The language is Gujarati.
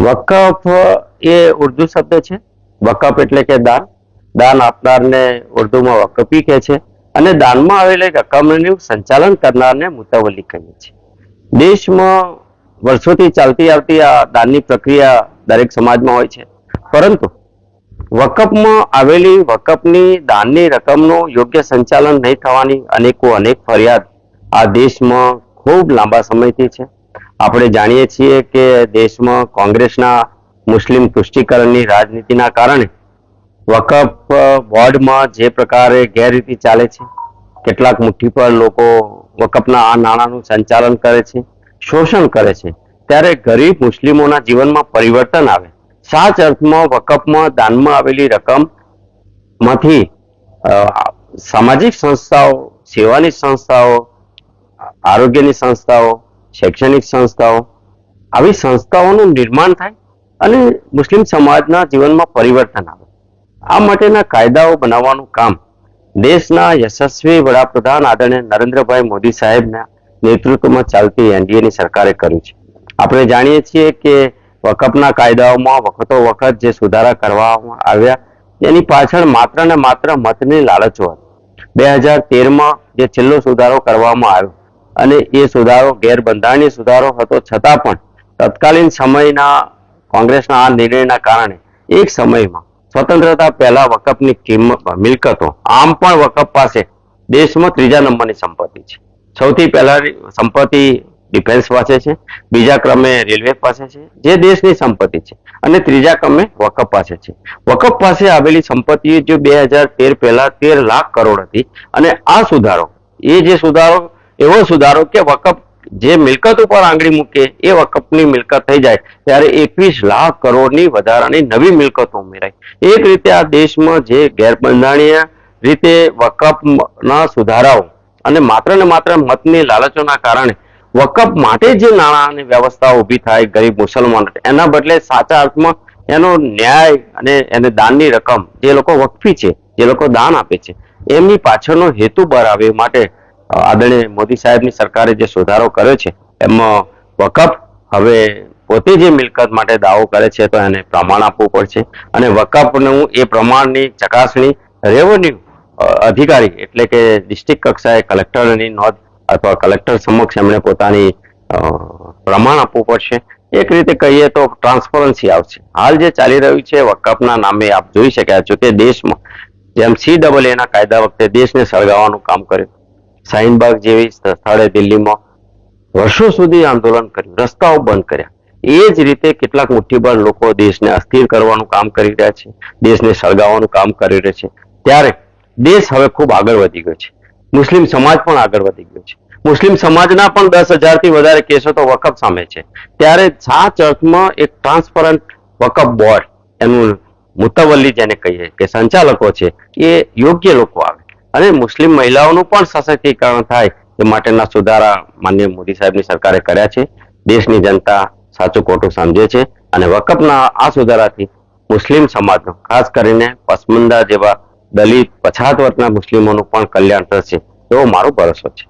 વકફ એ ઉર્દુ શબ્દ છે। વકફ એટલે કે દાન। દાન આપનારને ઉર્દુમાં વકફી કહે છે અને દાનમાં આવેલી રકમનું સંચાલન કરનારને મુતવલ્લી કહીએ છીએ। દેશમાં વર્ષોથી ચાલતી આવતી આ દાનની પ્રક્રિયા દરેક સમાજમાં હોય છે, પરંતુ વકફમાં આવેલી વકફની દાનની રકમનું યોગ્ય સંચાલન નહીં થવાની અનેક ફરિયાદ આ દેશમાં ખૂબ લાંબા સમયથી છે। આપણે જાણીએ છીએ કે દેશમાં કોંગ્રેસના મુસ્લિમ તુષ્ટિકરણની રાજનીતિના કારણે વકફ બોર્ડમાં જે પ્રકારે ગેરરીતિ ચાલે છે, કેટલાક મુઠ્ઠીપર લોકો વકફના આ નાણાંનું સંચાલન કરે છે, શોષણ કરે છે, ત્યારે ગરીબ મુસ્લિમોના જીવનમાં પરિવર્તન આવે, સાચા અર્થમાં વકફમાં દાનમાં આવેલી રકમમાંથી સામાજિક સંસ્થાઓ, સેવાની સંસ્થાઓ, આરોગ્યની સંસ્થાઓ, શૈક્ષણિક સંસ્થાઓ, આવી સંસ્થાઓનું નિર્માણ થાય અને મુસ્લિમ સમાજના જીવનમાં પરિવર્તન આવે, આ માટેના કાયદાઓ બનાવવાનું કામ દેશના યશસ્વી વડાપ્રધાન આદરણીય નરેન્દ્રભાઈ મોદી સાહેબના નેતૃત્વમાં ચાલતી એનડીએની સરકારે કર્યું છે। આપણે જાણીએ છીએ કે વકફના કાયદાઓમાં વખતો વખત જે સુધારા કરવામાં આવ્યા એની પાછળ માત્ર ને માત્ર મતની લાલચો હતી। 2013માં જે છેલ્લો સુધારો કરવામાં આવ્યો અને એ સુધારો ગેરબંધારણીય સુધારો હતો, છતાં પણ તત્કાલીન સમયના કોંગ્રેસના આ નિર્ણયના કારણે એક સમયમાં સ્વતંત્રતા પહેલા વકફની મિલકતો આમ પણ વકફ પાસે દેશમાં ત્રીજા નંબરની સંપત્તિ છે। સૌથી પહેલાની સંપત્તિ ડિફેન્સ પાસે છે, બીજા ક્રમે રેલવે પાસે છે જે દેશની સંપત્તિ છે, અને ત્રીજા ક્રમે વકફ પાસે છે। વકફ પાસે આવેલી સંપત્તિ જો 2013 પહેલા 13 લાખ કરોડ હતી અને આ સુધારો એવો સુધારો કે વકફ જે મિલકત ઉપર આંગળી મૂકે એ વકફની મિલકત થઈ જાય ત્યારે 21 લાખ કરોડની વધારાની નવી મિલકતો ઉમેરાય। એક રીતે આ દેશમાં જે ગેરબંધારણીય રીતે વકફના સુધારાઓ અને માત્ર ને માત્ર મતની લાલચોના કારણે વકફ માટે જે નાણાંની વ્યવસ્થા ઊભી થાય ગરીબ મુસલમાનો, એના બદલે સાચા અર્થમાં એનો ન્યાય અને એને દાનની રકમ જે લોકો વકફી છે, જે લોકો દાન આપે છે, એમની પાછળનો હેતુ બરાવે માટે આદરણીય મોદી સાહેબની સરકારે જે સુધારો કર્યો છે એમાં વકફ હવે પોતે જે મિલકત માટે દાવો કરે છે તો એને પ્રમાણ આપવું પડશે અને વકફનું એ પ્રમાણની ચકાસણી રેવન્યુ અધિકારી એટલે કે ડિસ્ટ્રિક્ટ કક્ષાએ કલેક્ટરની નોંધ અથવા કલેક્ટર સમક્ષ એમણે પોતાની પ્રમાણ આપવું પડશે। એક રીતે કહીએ તો ટ્રાન્સપરન્સી આવશે। હાલ જે ચાલી રહ્યું છે વકફના નામે આપ જોઈ શક્યા છો કે દેશમાં જેમ CAA કાયદા વખતે દેશને સળગાવવાનું કામ કર્યું, શાહીનબાગ જેવી સ્થળે દિલ્હીમાં વર્ષો સુધી આંદોલન કર્યું, રસ્તાઓ બંધ કર્યા, એ જ રીતે કેટલાક મુઠ્ઠીબળ લોકો દેશને અસ્થિર કરવાનું કામ કરી રહ્યા છે, દેશને સળગાવવાનું કામ કરી રહ્યા છે। ત્યારે દેશ હવે ખૂબ આગળ વધી ગયો છે, મુસ્લિમ સમાજ પણ આગળ વધી ગયો છે, મુસ્લિમ સમાજના પણ 10,000થી વધારે કેસો તો વકફ સામે છે। ત્યારે સાચા અર્થમાં એક ટ્રાન્સપરન્ટ વકફ બોર્ડ, એનું મુતવલ્લી જેને કહીએ કે સંચાલકો છે, એ યોગ્ય લોકો આવે અને મુસ્લિમ મહિલાઓનું પણ સશક્તિકરણ થાય એ માટેના સુધારા માનનીય મોદી સાહેબની સરકારે કર્યા છે। દેશની જનતા સાચું ખોટું સમજે છે અને વકફના આ સુધારાથી મુસ્લિમ સમાજનો, ખાસ કરીને પસમંદા જેવા દલિત પછાત વર્ગના મુસ્લિમોનું પણ કલ્યાણ થશે એવો મારો ભરોસો છે।